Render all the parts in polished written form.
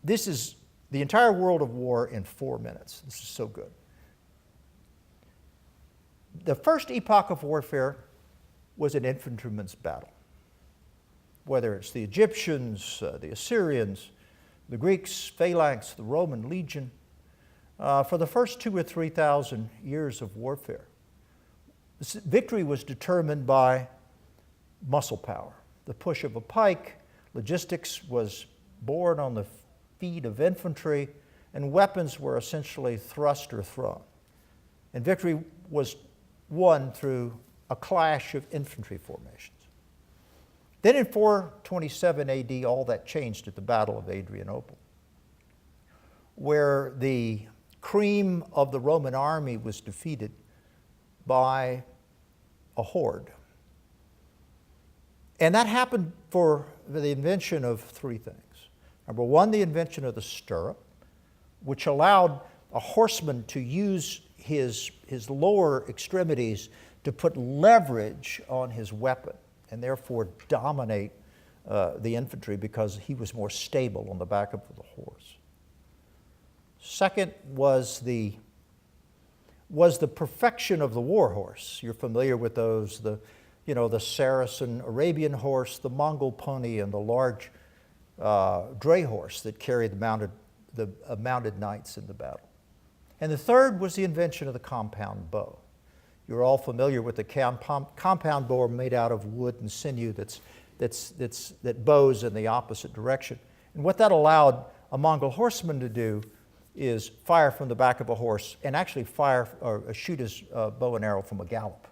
this is the entire world of war in 4 minutes. This is so good. The first epoch of warfare was an infantryman's battle. Whether it's the Egyptians, the Assyrians, the Greeks, phalanx, the Roman legion, for the first 2,000 or 3,000 years of warfare, victory was determined by muscle power. The push of a pike, logistics was borne on the feet of infantry, and weapons were essentially thrust or thrown. And victory was won through a clash of infantry formations. Then in 427 AD, all that changed at the Battle of Adrianople, where the cream of the Roman army was defeated by a horde. And that happened for the invention of three things. Number one, the invention of the stirrup, which allowed a horseman to use his lower extremities to put leverage on his weapon and therefore dominate the infantry because he was more stable on the back of the horse. Second was the perfection of the war horse. You're familiar with those, the Saracen Arabian horse, the Mongol pony, and the large dray horse that carried the mounted knights in the battle. And the third was the invention of the compound bow. You're all familiar with the compound bow made out of wood and sinew that bows in the opposite direction. And what that allowed a Mongol horseman to do is fire from the back of a horse and actually fire or shoot his bow and arrow from a gallop.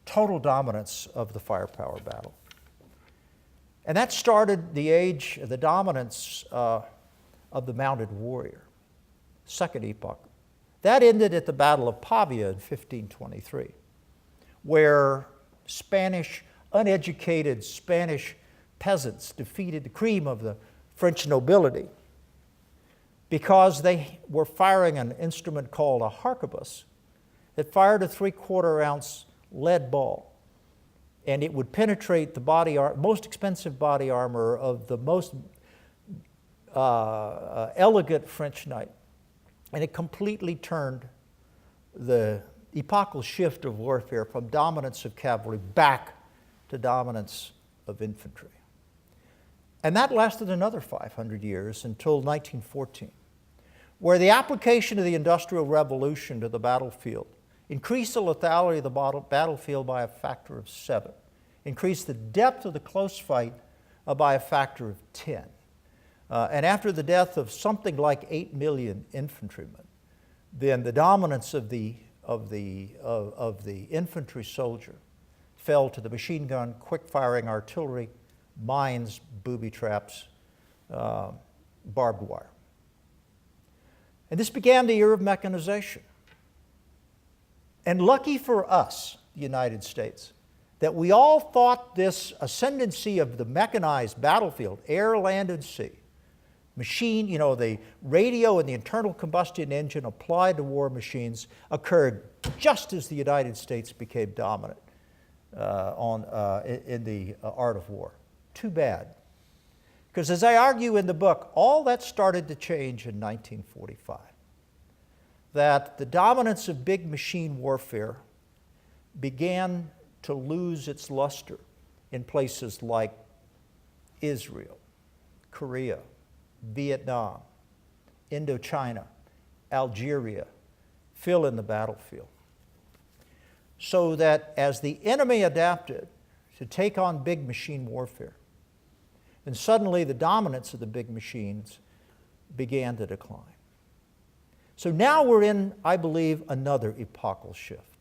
Total dominance of the firepower battle. And that started the age, the dominance of the mounted warrior. Second epoch. That ended at the Battle of Pavia in 1523, where uneducated Spanish peasants defeated the cream of the French nobility because they were firing an instrument called a harquebus that fired a 3/4-ounce lead ball, and it would penetrate the most expensive body armor of the most elegant French knight. And it completely turned the epochal shift of warfare from dominance of cavalry back to dominance of infantry. And that lasted another 500 years until 1914, where the application of the Industrial Revolution to the battlefield increased the lethality of the battlefield by a factor of 7, increased the depth of the close fight by a factor of 10. And after the death of something like 8 million infantrymen, then the dominance of the infantry soldier fell to the machine gun, quick-firing artillery, mines, booby traps, barbed wire. And this began the era of mechanization. And lucky for us, the United States, that we all thought this ascendancy of the mechanized battlefield, air, land, and sea, machine, the radio and the internal combustion engine applied to war machines occurred just as the United States became dominant in the art of war. Too bad. Because as I argue in the book, all that started to change in 1945. That the dominance of big machine warfare began to lose its luster in places like Israel, Korea, Vietnam, Indochina, Algeria, fill in the battlefield. So that as the enemy adapted to take on big machine warfare, then suddenly the dominance of the big machines began to decline. So now we're in, I believe, another epochal shift.